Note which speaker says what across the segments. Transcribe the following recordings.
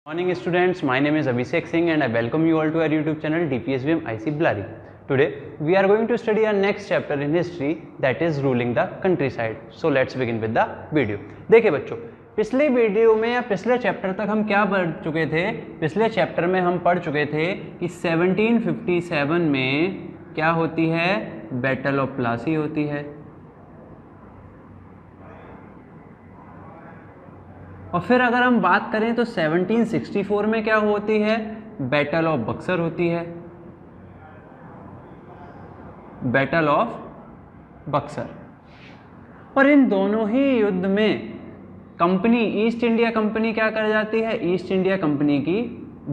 Speaker 1: Morning students, my name is Abhishek Singh and I welcome you all to our YouTube channel DPSBM IC Blari. Today we are going to study our next chapter in history, that is ruling the countryside. So let's begin with the video. देखिए बच्चों, पिछले video में या पिछले chapter तक हम क्या पढ़ चुके थे? पिछले चैप्टर में हम पढ़ चुके थे कि 1757 में क्या होती है? बैटल ऑफ प्लासी होती है। और फिर अगर हम बात करें तो 1764 में क्या होती है? बैटल ऑफ बक्सर होती है। Battle of Buxar. और इन दोनों ही युद्ध में कंपनी ईस्ट इंडिया कंपनी क्या कर जाती है? ईस्ट इंडिया कंपनी की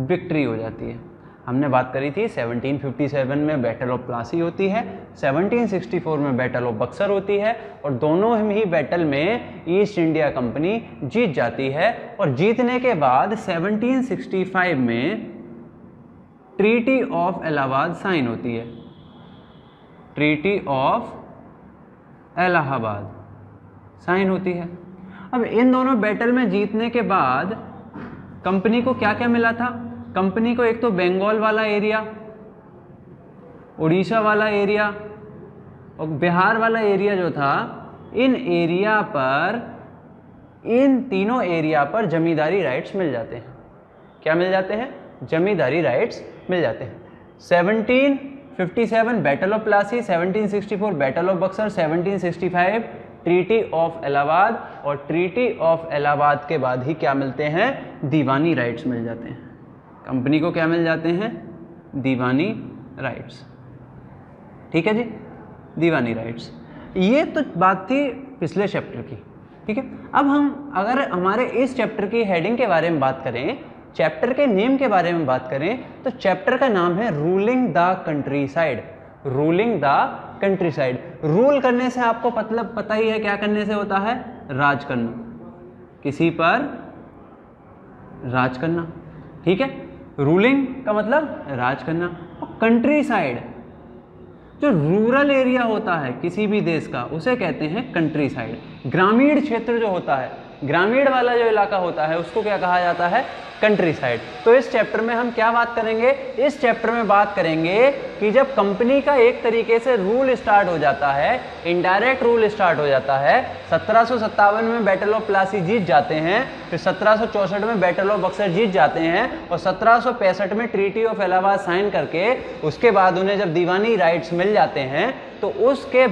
Speaker 1: विक्ट्री हो जाती है। हमने बात करी थी 1757 में बैटल ऑफ प्लासी होती है, 1764 में बैटल ऑफ बक्सर होती है और दोनों ही बैटल में ईस्ट इंडिया कंपनी जीत जाती है। और जीतने के बाद 1765 में ट्रीटी ऑफ इलाहाबाद साइन होती है। ट्रीटी ऑफ इलाहाबाद साइन होती है। अब इन दोनों बैटल में जीतने के बाद कंपनी को क्या क्या मिला था? कंपनी को एक तो बंगाल वाला एरिया, उड़ीसा वाला एरिया और बिहार वाला एरिया जो था, इन एरिया पर, इन तीनों एरिया पर जमींदारी राइट्स मिल जाते हैं। क्या मिल जाते हैं? जमींदारी राइट्स मिल जाते हैं। 1757 battle of Plassey, 1764 battle of Buxar, 1765 treaty of Allahabad और ट्रीटी ऑफ इलाहाबाद के बाद ही क्या मिलते हैं? दीवानी राइट्स मिल जाते हैं। कंपनी को क्या मिल जाते हैं? दीवानी राइट्स। ठीक है जी, दीवानी राइट्स। ये तो बात थी पिछले चैप्टर की। ठीक है, अब हम अगर हमारे इस चैप्टर की हेडिंग के बारे में बात करें, चैप्टर के नेम के बारे में बात करें, तो चैप्टर का नाम है ruling the country side. Ruling the country side. Rule करने से आपको मतलब पता ही है क्या करने से होता है? राज करना, किसी पर राज करना। ठीक है, रूलिंग का मतलब राज करना। और कंट्री साइड, जो रूरल एरिया होता है किसी भी देश का, उसे कहते हैं कंट्री साइड। ग्रामीण क्षेत्र जो होता है, ग्रामीण वाला जो इलाका होता है, उसको क्या कहा जाता है? Country side. तो इस चैप्टर में हम क्या बात करेंगे? इस चैप्टर में बात करेंगे कि जब कंपनी का एक तरीके से रूल स्टार्ट हो जाता है, इनडायरेक्ट रूल स्टार्ट हो जाता है। 1757 में बैटल ऑफ प्लासी जीत जाते हैं, फिर 1764 में बैटल ऑफ बक्सर जीत जाते हैं और 1765 में ट्रीटी ऑफ इलाहाबाद साइन करके उसके बाद उन्हें जब दीवानी राइट्स मिल जाते हैं, तो उसके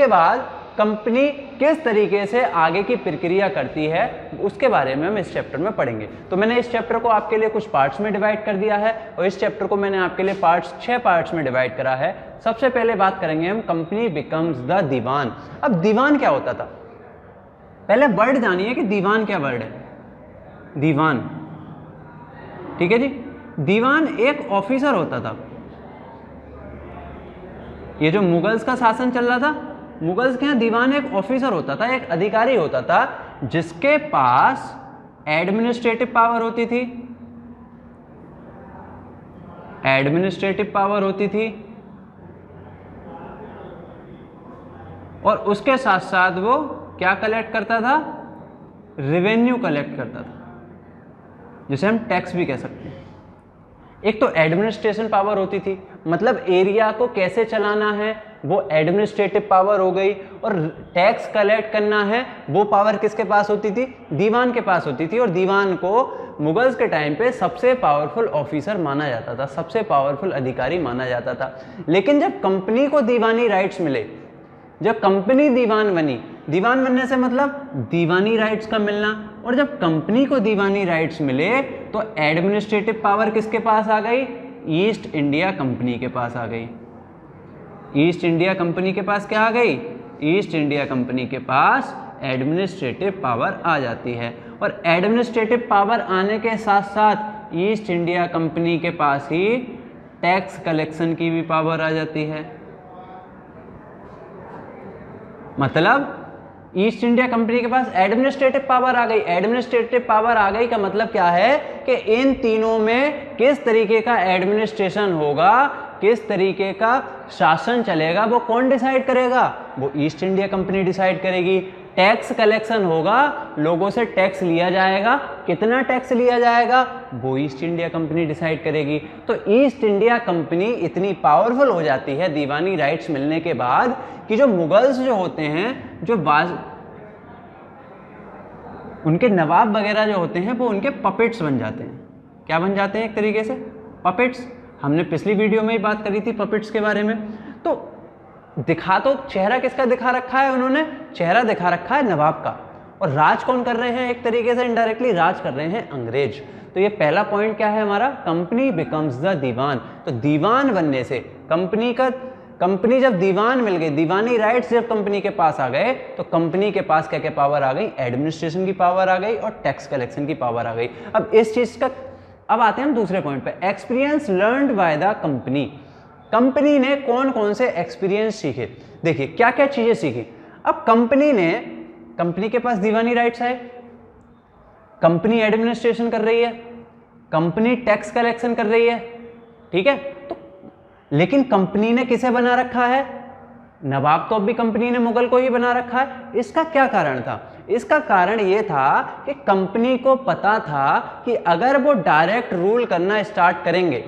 Speaker 1: बाद कंपनी किस तरीके से आगे की प्रक्रिया करती है, उसके बारे में हम इस चैप्टर में पढ़ेंगे। तो मैंने इस चैप्टर को आपके लिए कुछ पार्ट्स में डिवाइड कर दिया है और इस चैप्टर को मैंने आपके लिए 6 पार्ट्स में डिवाइड करा है। सबसे पहले बात करेंगे हम कंपनी बिकम्स द दीवान। अब दीवान क्या होता था? पहले वर्ड जानिए कि दीवान क्या वर्ड है। दीवान, ठीक है जी, दीवान एक ऑफिसर होता था। ये जो मुगल्स का शासन चल रहा था, मुगल्स के यहाँ दीवान एक ऑफिसर होता था, एक अधिकारी होता था, जिसके पास एडमिनिस्ट्रेटिव पावर होती थी। एडमिनिस्ट्रेटिव पावर होती थी और उसके साथ साथ वो क्या कलेक्ट करता था? रेवेन्यू कलेक्ट करता था, जिसे हम टैक्स भी कह सकते हैं। एक तो एडमिनिस्ट्रेशन पावर होती थी, मतलब एरिया को कैसे चलाना है, वो एडमिनिस्ट्रेटिव पावर हो गई। और टैक्स कलेक्ट करना है, वो पावर किसके पास होती थी? दीवान के पास होती थी। और दीवान को मुगल्स के टाइम पे सबसे पावरफुल ऑफिसर माना जाता था, सबसे पावरफुल अधिकारी माना जाता था। लेकिन जब कंपनी को दीवानी राइट्स मिले, जब कंपनी दीवान बनी, दीवान बनने से मतलब दीवानी राइट्स का मिलना, और जब कंपनी को दीवानी राइट्स मिले तो एडमिनिस्ट्रेटिव पावर किसके पास आ गई? ईस्ट इंडिया कंपनी के पास आ गई। ईस्ट इंडिया कंपनी के पास क्या आ गई? ईस्ट इंडिया कंपनी के पास एडमिनिस्ट्रेटिव पावर आ जाती है। और एडमिनिस्ट्रेटिव पावर आने के साथ साथ ईस्ट इंडिया कंपनी के पास ही टैक्स कलेक्शन की भी पावर आ जाती है। मतलब ईस्ट इंडिया कंपनी के पास एडमिनिस्ट्रेटिव पावर आ गई। एडमिनिस्ट्रेटिव पावर आ गई का मतलब क्या है कि इन तीनों में किस तरीके का एडमिनिस्ट्रेशन होगा, किस तरीके का शासन चलेगा, वो कौन डिसाइड करेगा? वो ईस्ट इंडिया कंपनी डिसाइड करेगी। टैक्स कलेक्शन होगा, लोगों से टैक्स लिया जाएगा, कितना टैक्स लिया जाएगा वो ईस्ट इंडिया कंपनी डिसाइड करेगी। तो ईस्ट इंडिया कंपनी इतनी पावरफुल हो जाती है दीवानी राइट्स मिलने के बाद कि जो मुगल्स जो होते हैं, जो उनके नवाब वगैरह जो होते हैं वो उनके पपेट्स बन जाते हैं। क्या बन जाते हैं? एक तरीके से पपेट्स। हमने पिछली वीडियो में ही बात करी थी पपेट्स के बारे में। तो दिखा तो चेहरा किसका दिखा रखा है उन्होंने? चेहरा दिखा रखा है नवाब का। और राज कौन कर रहे हैं? एक तरीके से इनडायरेक्टली राज कर रहे हैं अंग्रेज। तो ये पहला पॉइंट क्या है हमारा? कंपनी बिकम्स द दीवान। तो दीवान बनने से कंपनी जब दीवान मिल गई, दीवानी राइट्स जब कंपनी के पास आ गए, तो कंपनी के पास क्या क्या पावर आ गई? एडमिनिस्ट्रेशन की पावर आ गई और टैक्स कलेक्शन की पावर आ गई। अब इस चीज का अब आते हैं हम दूसरे पॉइंट पे, experience learned by the company. Company ने कौन कौन से एक्सपीरियंस सीखे? देखिए क्या क्या चीजें सीखी। अब कंपनी के पास दीवानी राइट्स है, कंपनी एडमिनिस्ट्रेशन कर रही है, कंपनी टैक्स कलेक्शन कर रही है, ठीक है। तो लेकिन कंपनी ने किसे बना रखा है? नवाब तो अब भी कंपनी ने मुगल को ही बना रखा है। इसका क्या कारण था? इसका कारण यह था कि कंपनी को पता था कि अगर वो डायरेक्ट रूल करना स्टार्ट करेंगे,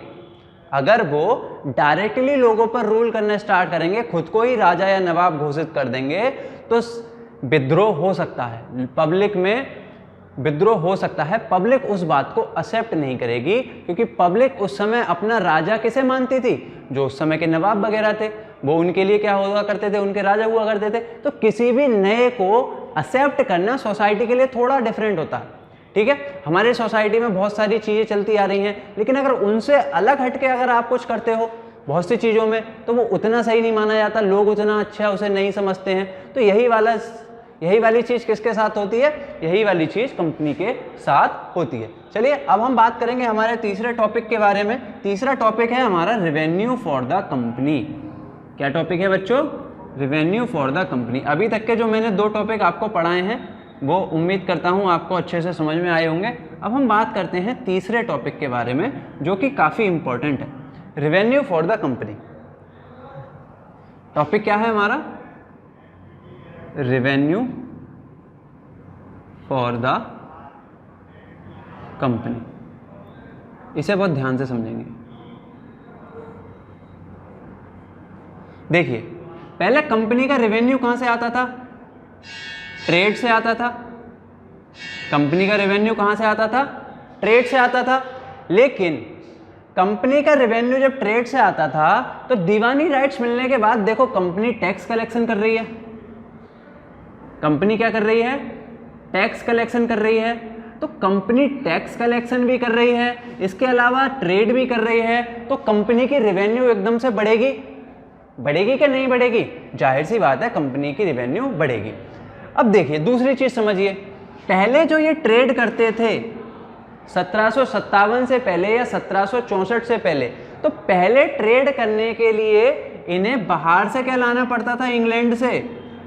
Speaker 1: अगर वो डायरेक्टली लोगों पर रूल करना स्टार्ट करेंगे, खुद को ही राजा या नवाब घोषित कर देंगे, तो विद्रोह हो सकता है, पब्लिक में विद्रोह हो सकता है। पब्लिक उस बात को एक्सेप्ट नहीं करेगी, क्योंकि पब्लिक उस समय अपना राजा किसे मानती थी? जो उस समय के नवाब वगैरह थे, वो उनके लिए क्या हुआ करते थे? उनके राजा हुआ करते थे। तो किसी भी नए को एक्सेप्ट करना सोसाइटी के लिए थोड़ा डिफरेंट होता है, ठीक है। हमारे सोसाइटी में बहुत सारी चीज़ें चलती आ रही हैं, लेकिन अगर उनसे अलग हटके अगर आप कुछ करते हो बहुत सी चीज़ों में, तो वो उतना सही नहीं माना जाता, लोग उतना अच्छा उसे नहीं समझते हैं। तो यही वाली चीज़ किसके साथ होती है? यही वाली चीज़ कंपनी के साथ होती है। चलिए अब हम बात करेंगे हमारे तीसरे टॉपिक के बारे में। तीसरा टॉपिक है हमारा रेवेन्यू फॉर द कंपनी। क्या टॉपिक है बच्चों? Revenue for the company. अभी तक के जो मैंने 2 टॉपिक आपको पढ़ाए हैं वो उम्मीद करता हूँ आपको अच्छे से समझ में आए होंगे। अब हम बात करते हैं तीसरे टॉपिक के बारे में, जो कि काफ़ी इंपॉर्टेंट है, revenue for the company. Topic क्या है हमारा? Revenue for the company. इसे बहुत ध्यान से समझेंगे। देखिए पहले कंपनी का रेवेन्यू कहां से आता था? ट्रेड से आता था। कंपनी का रेवेन्यू कहां से आता था? ट्रेड से आता था। लेकिन कंपनी का रेवेन्यू जब ट्रेड से आता था, तो दीवानी राइट्स मिलने के बाद देखो कंपनी टैक्स कलेक्शन कर रही है। कंपनी क्या कर रही है? टैक्स कलेक्शन कर रही है। तो कंपनी टैक्स कलेक्शन भी कर रही है, इसके अलावा ट्रेड भी कर रही है। तो कंपनी की रेवेन्यू एकदम से बढ़ेगी कि नहीं बढ़ेगी? जाहिर सी बात है कंपनी की रेवेन्यू बढ़ेगी। अब देखिए दूसरी चीज समझिए, पहले जो ये ट्रेड करते थे 1757 से पहले या 1764 से पहले, तो पहले ट्रेड करने के लिए इन्हें बाहर से क्या लाना पड़ता था? इंग्लैंड से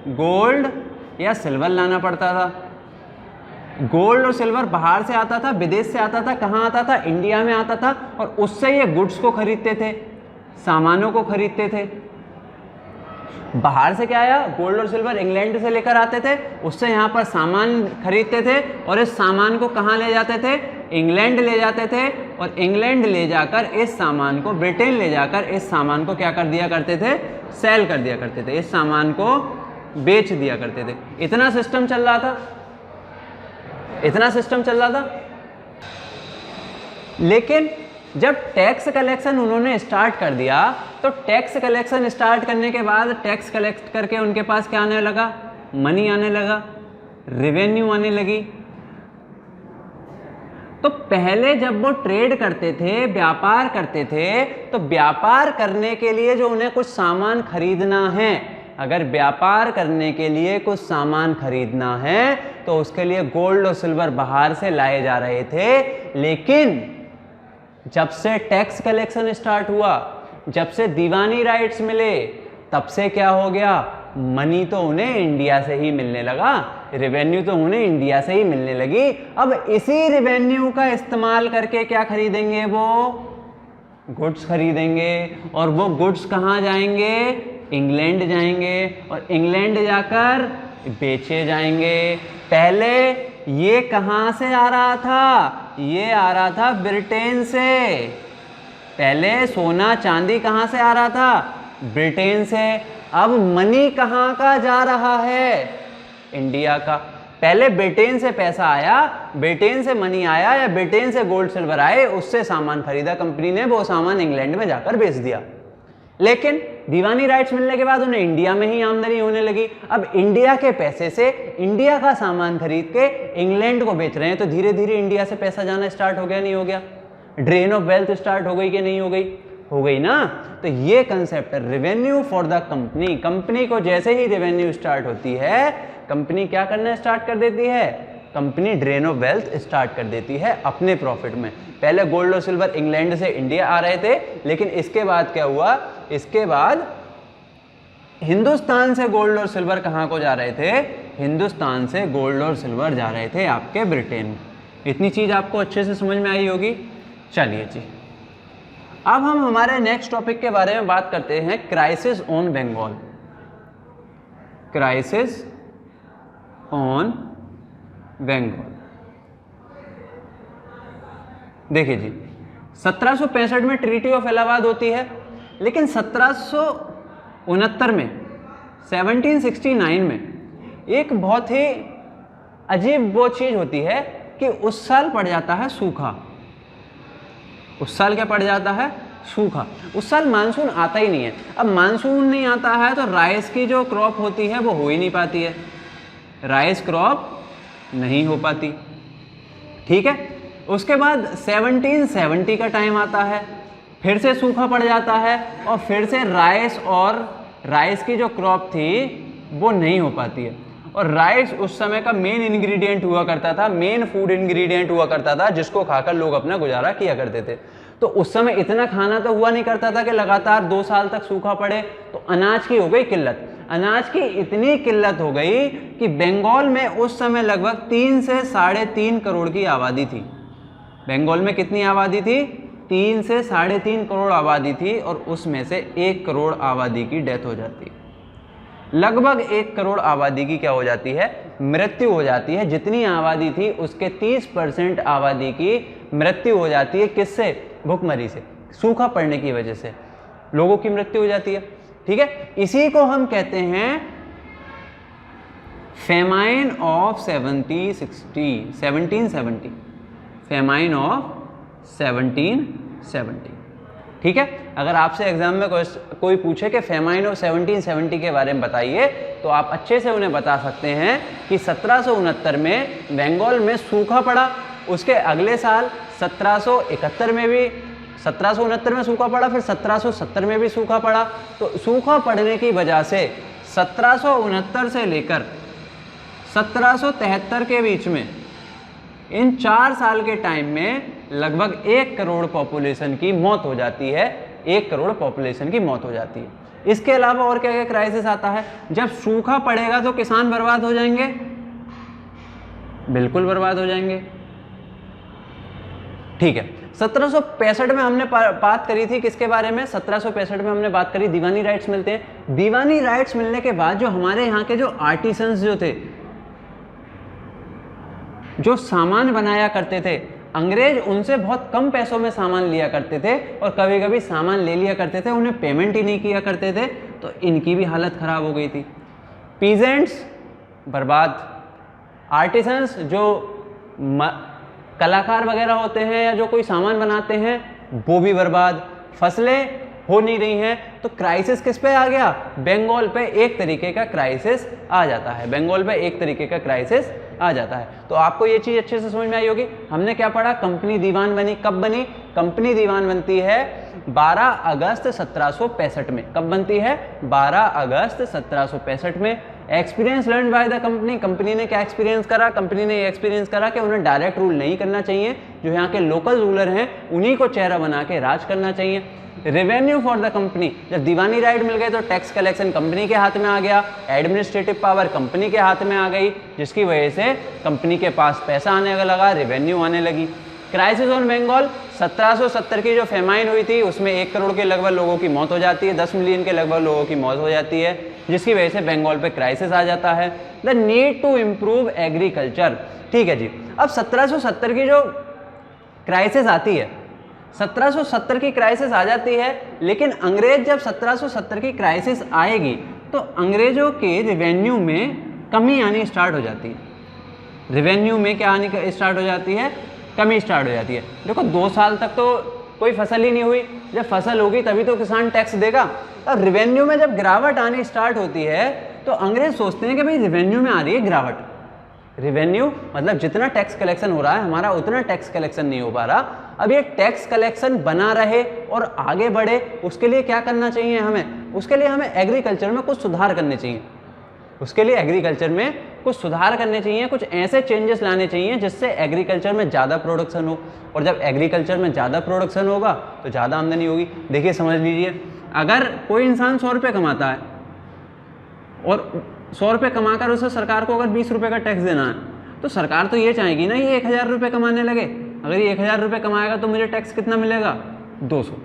Speaker 1: गोल्ड या सिल्वर लाना पड़ता था। गोल्ड और सिल्वर बाहर से आता था, विदेश से आता था। कहाँ आता था? इंडिया में आता था। और उससे ये गुड्स को खरीदते थे, सामानों को खरीदते थे। बाहर से क्या आया? गोल्ड और सिल्वर इंग्लैंड से लेकर आते थे, उससे यहाँ पर सामान खरीदते थे और इस सामान को कहाँ ले जाते थे? इंग्लैंड ले जाते थे। और इंग्लैंड ले जाकर इस सामान को, ब्रिटेन ले जाकर इस सामान को क्या कर दिया करते थे? सेल कर दिया करते थे, इस सामान को बेच दिया करते थे। इतना सिस्टम चल रहा था, इतना सिस्टम चल रहा था। लेकिन जब टैक्स कलेक्शन उन्होंने स्टार्ट कर दिया, तो टैक्स कलेक्शन स्टार्ट करने के बाद टैक्स कलेक्ट करके उनके पास क्या आने लगा? मनी आने लगा, रेवेन्यू आने लगी। तो पहले जब वो ट्रेड करते थे, व्यापार करते थे, तो व्यापार करने के लिए जो उन्हें कुछ सामान खरीदना है, अगर व्यापार करने के लिए कुछ सामान खरीदना है, तो उसके लिए गोल्ड और सिल्वर बाहर से लाए जा रहे थे। लेकिन जब से टैक्स कलेक्शन स्टार्ट हुआ, जब से दीवानी राइट्स मिले, तब से क्या हो गया? मनी तो उन्हें इंडिया से ही मिलने लगा, रेवेन्यू तो उन्हें इंडिया से ही मिलने लगी। अब इसी रेवेन्यू का इस्तेमाल करके क्या खरीदेंगे? वो गुड्स खरीदेंगे। और वो गुड्स कहाँ जाएंगे? इंग्लैंड जाएंगे। और इंग्लैंड जाकर बेचे जाएंगे। पहले ये कहाँ से आ रहा था? ये आ रहा था ब्रिटेन से। पहले सोना चांदी कहाँ से आ रहा था? ब्रिटेन से। अब मनी कहाँ का जा रहा है? इंडिया का। पहले ब्रिटेन से पैसा आया, ब्रिटेन से मनी आया या ब्रिटेन से गोल्ड सिल्वर आए, उससे सामान खरीदा कंपनी ने, वो सामान इंग्लैंड में जाकर बेच दिया। लेकिन दीवानी राइट्स मिलने के बाद उन्हें इंडिया में ही आमदनी होने लगी। अब इंडिया के पैसे से इंडिया का सामान खरीद के इंग्लैंड को बेच रहे हैं, तो धीरे धीरे इंडिया से पैसा जाना स्टार्ट हो गया, नहीं हो गया? ड्रेन ऑफ वेल्थ स्टार्ट हो गई कि नहीं हो गई? हो गई ना। तो ये कंसेप्ट है revenue for the company. Company को जैसे ही रेवेन्यू स्टार्ट होती है, कंपनी क्या करना स्टार्ट कर देती है? Company drain of wealth start कर देती है अपने प्रॉफिट में। पहले गोल्ड और सिल्वर इंग्लैंड से इंडिया आ रहे थे, लेकिन इसके बाद क्या हुआ? इसके बाद हिंदुस्तान से गोल्ड और सिल्वर कहाँ को जा रहे थे? हिंदुस्तान से गोल्ड और सिल्वर जा रहे थे आपके ब्रिटेन में। इतनी चीज आपको अच्छे से समझ में आई होगी। चलिए जी, अब हम हमारे नेक्स्ट टॉपिक के बारे में बात करते हैं, crisis on Bengal. Crisis on Bengal. देखिए जी, 1765 में ट्रीटी ऑफ इलाहाबाद होती है, लेकिन 1769 में 1769 में एक बहुत ही अजीब वो चीज होती है कि उस साल पड़ जाता है सूखा। उस साल क्या पड़ जाता है? सूखा। उस साल मानसून आता ही नहीं है। अब मानसून नहीं आता है तो राइस की जो क्रॉप होती है वो हो ही नहीं पाती है, राइस क्रॉप नहीं हो पाती। ठीक है, उसके बाद 1770 का टाइम आता है, फिर से सूखा पड़ जाता है और फिर से राइस की जो क्रॉप थी वो नहीं हो पाती है। और राइस उस समय का मेन इंग्रेडिएंट हुआ करता था, मेन फूड इंग्रेडिएंट हुआ करता था, जिसको खाकर लोग अपना गुजारा किया करते थे। तो उस समय इतना खाना तो हुआ नहीं करता था कि लगातार 2 साल तक सूखा पड़े, तो अनाज की हो गई किल्लत। अनाज की इतनी किल्लत हो गई कि बंगाल में उस समय लगभग 3 से 3.5 करोड़ की आबादी थी। बंगाल में कितनी आबादी थी? 3 से 3.5 करोड़ आबादी थी, और उसमें से 1 करोड़ आबादी की डेथ हो जाती है। लगभग 1 करोड़ आबादी की क्या हो जाती है? मृत्यु हो जाती है। जितनी आबादी थी उसके 30% आबादी की मृत्यु हो जाती है। किससे? भुखमरी से, सूखा पड़ने की वजह से लोगों की मृत्यु हो जाती है। ठीक है, इसी को हम कहते हैं फेमाइन ऑफ 1770, फेमाइन ऑफ 1770। ठीक है, अगर आपसे एग्जाम में कोई पूछे कि फेमाइन ऑफ 1770 के बारे में बताइए, तो आप अच्छे से उन्हें बता सकते हैं कि 1769 में बंगाल में सूखा पड़ा। उसके अगले साल 1769 में सूखा पड़ा, फिर 1770 में भी सूखा पड़ा। तो सूखा पड़ने की वजह से 1769 से लेकर 1773 के बीच में, इन 4 साल के टाइम में लगभग 1 करोड़ पॉपुलेशन की मौत हो जाती है। 1 करोड़ पॉपुलेशन की मौत हो जाती है। इसके अलावा और क्या क्या क्राइसिस आता है? जब सूखा पड़ेगा तो किसान बर्बाद हो जाएंगे, बिल्कुल बर्बाद हो जाएंगे। ठीक है, 1765 में हमने बात करी थी किसके बारे में? 1765 में हमने बात करी दीवानी राइट्स मिलते हैं। दीवानी राइट्स मिलने के बाद जो हमारे यहाँ के जो आर्टिसंस जो थे, जो सामान बनाया करते थे, अंग्रेज उनसे बहुत कम पैसों में सामान लिया करते थे, और कभी कभी सामान ले लिया करते थे, उन्हें पेमेंट ही नहीं किया करते थे, तो इनकी भी हालत खराब हो गई थी। पीजेंट्स बर्बाद, आर्टिसंस जो कलाकार वगैरह होते हैं या जो कोई सामान बनाते हैं वो भी बर्बाद, फसलें हो नहीं रही हैं। तो क्राइसिस किस पे आ गया? बंगाल पे एक तरीके का क्राइसिस आ जाता है। बंगाल पे एक तरीके का क्राइसिस आ जाता है। तो आपको ये चीज़ अच्छे से समझ में आई होगी। हमने क्या पढ़ा? कंपनी दीवान बनी। कब बनी? कंपनी दीवान बनती है 12 अगस्त 1765 में। कब बनती है? 12 अगस्त 1765 में। Experience learn by the company. Company ने क्या एक्सपीरियंस करा? कंपनी ने ये एक्सपीरियंस करा कि उन्हें डायरेक्ट रूल नहीं करना चाहिए, जो यहाँ के लोकल रूलर हैं उन्हीं को चेहरा बना के राज करना चाहिए। रेवेन्यू फॉर द कंपनी, जब दीवानी राइट मिल गए तो टैक्स कलेक्शन कंपनी के हाथ में आ गया, एडमिनिस्ट्रेटिव पावर कंपनी के हाथ में आ गई, जिसकी वजह से कंपनी के पास पैसा आने लगा, रेवेन्यू आने लगी। क्राइसिस ऑन बंगाल, 1770 की जो फेमाइन हुई थी उसमें 1 करोड़ के लगभग लोगों की मौत हो जाती है, 10 मिलियन के लगभग लोगों की मौत हो जाती है। जिसकी वजह से बंगाल पे क्राइसिस आ जाता है। The need to improve agriculture, ठीक है जी। अब 1770 की जो क्राइसिस आती है, 1770 की क्राइसिस आ जाती है, लेकिन अंग्रेज जब 1770 की क्राइसिस आएगी तो अंग्रेजों के रेवेन्यू में कमी आनी स्टार्ट हो जाती है। रेवेन्यू में क्या आनी स्टार्ट हो जाती है? कमी स्टार्ट हो जाती है। देखो 2 साल तक तो कोई फसल ही नहीं हुई, जब फसल होगी तभी तो किसान टैक्स देगा। अब रेवेन्यू में जब गिरावट आनी स्टार्ट होती है तो अंग्रेज सोचते हैं कि भाई रेवेन्यू में आ रही है गिरावट, रेवेन्यू मतलब जितना टैक्स कलेक्शन हो रहा है हमारा उतना टैक्स कलेक्शन नहीं हो पा रहा। अब ये टैक्स कलेक्शन बना रहे और आगे बढ़े, उसके लिए क्या करना चाहिए हमें? उसके लिए हमें एग्रीकल्चर में कुछ सुधार करने चाहिए। उसके लिए एग्रीकल्चर में कुछ सुधार करने चाहिए, कुछ ऐसे चेंजेस लाने चाहिए जिससे एग्रीकल्चर में ज़्यादा प्रोडक्शन हो, और जब एग्रीकल्चर में ज़्यादा प्रोडक्शन होगा तो ज़्यादा आमदनी होगी। देखिए समझ लीजिए, अगर कोई इंसान 100 रुपये कमाता है और 100 रुपये कमाकर उसे सरकार को अगर 20 रुपये का टैक्स देना है, तो सरकार तो ये चाहेगी ना ये 1000 रुपये कमाने लगे। अगर ये 1000 रुपये कमाएगा तो मुझे टैक्स कितना मिलेगा? 200।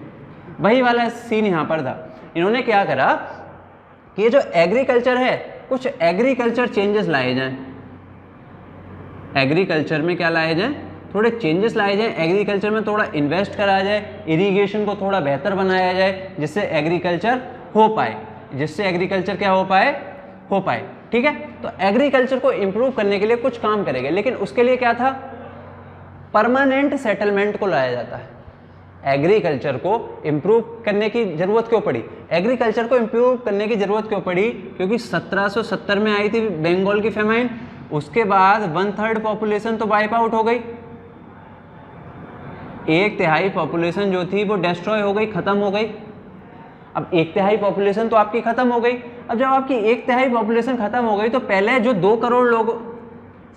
Speaker 1: वही वाला सीन यहाँ पर था। इन्होंने क्या करा कि ये जो एग्रीकल्चर है, कुछ एग्रीकल्चर चेंजेस लाए जाएं। एग्रीकल्चर में क्या लाए जाएं? थोड़े चेंजेस लाए जाएं। एग्रीकल्चर में थोड़ा इन्वेस्ट करा जाए, इरिगेशन को थोड़ा बेहतर बनाया जाए, जिससे एग्रीकल्चर हो पाए, जिससे एग्रीकल्चर क्या हो पाए, ठीक है। तो एग्रीकल्चर को इम्प्रूव करने के लिए कुछ काम करेंगे, लेकिन उसके लिए क्या था? परमानेंट सेटलमेंट को लाया जाता है। एग्रीकल्चर को इम्प्रूव करने की ज़रूरत क्यों पड़ी? एग्रीकल्चर को इम्प्रूव करने की ज़रूरत क्यों पड़ी? क्योंकि 1770 में आई थी बंगाल की फेमाइन, उसके बाद 1/3 पॉपुलेशन तो वाइप आउट हो गई, 1/3 पॉपुलेशन जो थी वो डिस्ट्रॉय हो गई, ख़त्म हो गई। अब 1/3 पॉपुलेशन तो आपकी ख़त्म हो गई। अब जब आपकी 1/3 पॉपुलेशन ख़त्म हो गई तो पहले जो 2 करोड़ लोग,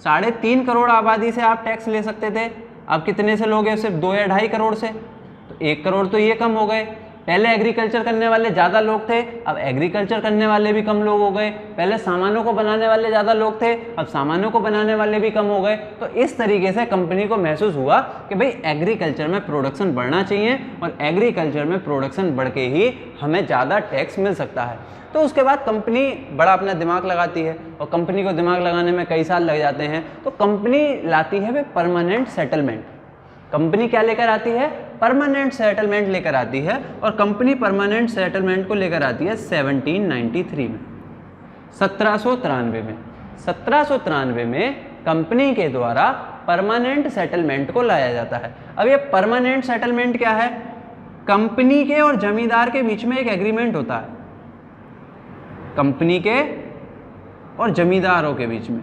Speaker 1: 3.5 करोड़ आबादी से आप टैक्स ले सकते थे, अब कितने से लोगे? सिर्फ 2 या 2.5 करोड़ से, तो 1 करोड़ तो ये कम हो गए। पहले एग्रीकल्चर करने वाले ज़्यादा लोग थे, अब एग्रीकल्चर करने वाले भी कम लोग हो गए। पहले सामानों को बनाने वाले ज़्यादा लोग थे, अब सामानों को बनाने वाले भी कम हो गए। तो इस तरीके से कंपनी को महसूस हुआ कि भाई एग्रीकल्चर में प्रोडक्शन बढ़ना चाहिए, और एग्रीकल्चर में प्रोडक्शन बढ़ के ही हमें ज़्यादा टैक्स मिल सकता है। तो उसके बाद कंपनी बड़ा अपना दिमाग लगाती है, और कंपनी को दिमाग लगाने में कई साल लग जाते हैं। तो कंपनी लाती है वे परमानेंट सेटलमेंट। कंपनी क्या लेकर आती है? परमानेंट सेटलमेंट लेकर आती है, और कंपनी परमानेंट सेटलमेंट को लेकर आती है 1793 में, 1793 में। 1793 में कंपनी के द्वारा परमानेंट सेटलमेंट को लाया जाता है। अब ये परमानेंट सेटलमेंट क्या है? कंपनी के और जमींदार के बीच में एक एग्रीमेंट होता है, कंपनी के और जमींदारों के बीच में।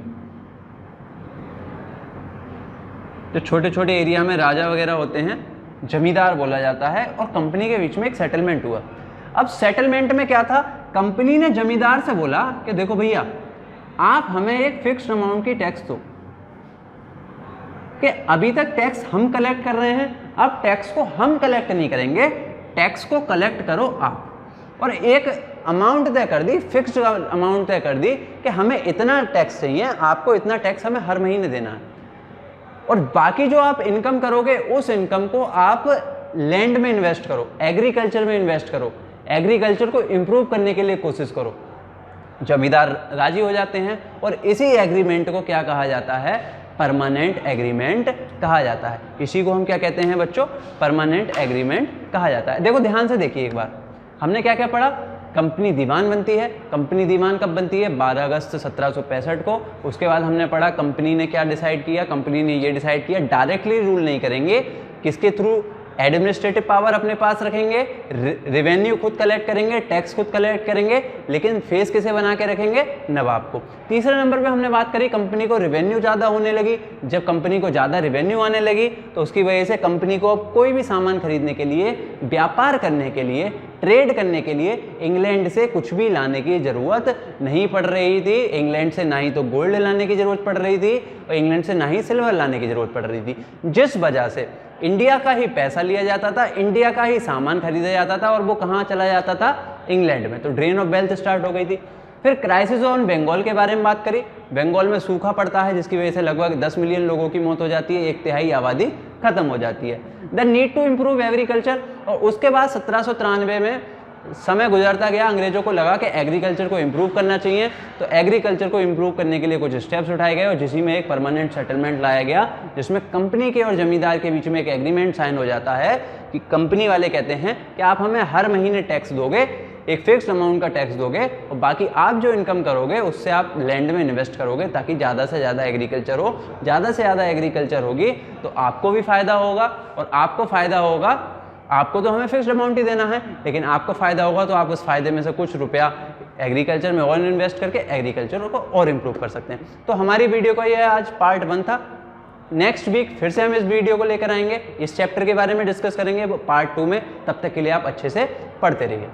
Speaker 1: जो छोटे छोटे एरिया में राजा वगैरह होते हैं, जमींदार बोला जाता है, और कंपनी के बीच में एक सेटलमेंट हुआ। अब सेटलमेंट में क्या था? कंपनी ने जमींदार से बोला कि देखो भैया, आप हमें एक फिक्स्ड अमाउंट की टैक्स दो, कि अभी तक टैक्स हम कलेक्ट कर रहे हैं, अब टैक्स को हम कलेक्ट नहीं करेंगे, टैक्स को कलेक्ट करो आप। और एक अमाउंट तय कर दी, फिक्स्ड अमाउंट तय कर दी कि हमें इतना टैक्स चाहिए, आपको इतना टैक्स हमें हर महीने देना है, और बाकी जो आप इनकम करोगे उस इनकम को आप लैंड में इन्वेस्ट करो, एग्रीकल्चर में इन्वेस्ट करो, एग्रीकल्चर को इम्प्रूव करने के लिए कोशिश करो। जमींदार राजी हो जाते हैं, और इसी एग्रीमेंट को क्या कहा जाता है? परमानेंट एग्रीमेंट कहा जाता है। इसी को हम क्या कहते हैं बच्चों? परमानेंट एग्रीमेंट कहा जाता है। देखो ध्यान से देखिए एक बार, हमने क्या क्या पढ़ा? कंपनी दीवान बनती है। कंपनी दीवान कब बनती है? 12 अगस्त 1765 को। उसके बाद हमने पढ़ा कंपनी ने क्या डिसाइड किया? कंपनी ने ये डिसाइड किया डायरेक्टली रूल नहीं करेंगे, किसके थ्रू? एडमिनिस्ट्रेटिव पावर अपने पास रखेंगे, रेवेन्यू खुद कलेक्ट करेंगे, टैक्स खुद कलेक्ट करेंगे, लेकिन फेस किसे बना के रखेंगे? नवाब को। तीसरे नंबर पे हमने बात करी कंपनी को रेवेन्यू ज़्यादा होने लगी। जब कंपनी को ज़्यादा रेवेन्यू आने लगी तो उसकी वजह से कंपनी को अब कोई भी सामान खरीदने के लिए, व्यापार करने के लिए, ट्रेड करने के लिए इंग्लैंड से कुछ भी लाने की ज़रूरत नहीं पड़ रही थी। इंग्लैंड से ना ही तो गोल्ड लाने की ज़रूरत पड़ रही थी, और इंग्लैंड से ना ही सिल्वर लाने की ज़रूरत पड़ रही थी, जिस वजह से इंडिया का ही पैसा लिया जाता था, इंडिया का ही सामान खरीदा जाता था, और वो कहाँ चला जाता था? इंग्लैंड में। तो ड्रेन ऑफ वेल्थ स्टार्ट हो गई थी। फिर क्राइसिस ऑन बंगाल के बारे में बात करी। बंगाल में सूखा पड़ता है, जिसकी वजह से लगभग 10 मिलियन लोगों की मौत हो जाती है, 1/3 आबादी खत्म हो जाती है। The need to improve agriculture. और उसके बाद 1793 में समय गुजरता गया, अंग्रेजों को लगा कि एग्रीकल्चर को इम्प्रूव करना चाहिए, तो एग्रीकल्चर को इम्प्रूव करने के लिए कुछ स्टेप्स उठाए गए और जिसी में एक परमानेंट सेटलमेंट लाया गया, जिसमें कंपनी के और जमींदार के बीच में एक एग्रीमेंट साइन हो जाता है कि कंपनी वाले कहते हैं कि आप हमें हर महीने टैक्स दोगे, एक फिक्स्ड अमाउंट का टैक्स दोगे और बाकी आप जो इनकम करोगे उससे आप लैंड में इन्वेस्ट करोगे ताकि ज़्यादा से ज़्यादा एग्रीकल्चर हो। ज़्यादा से ज़्यादा एग्रीकल्चर होगी तो आपको भी फ़ायदा होगा, और आपको फ़ायदा होगा, आपको तो हमें फिक्स्ड अमाउंट ही देना है, लेकिन आपको फ़ायदा होगा तो आप उस फायदे में से कुछ रुपया एग्रीकल्चर में और इन्वेस्ट करके एग्रीकल्चर को और इम्प्रूव कर सकते हैं। तो हमारी वीडियो का यह आज पार्ट 1 था। नेक्स्ट वीक फिर से हम इस वीडियो को लेकर आएंगे, इस चैप्टर के बारे में डिस्कस करेंगे पार्ट 2 में। तब तक के लिए आप अच्छे से पढ़ते रहिए।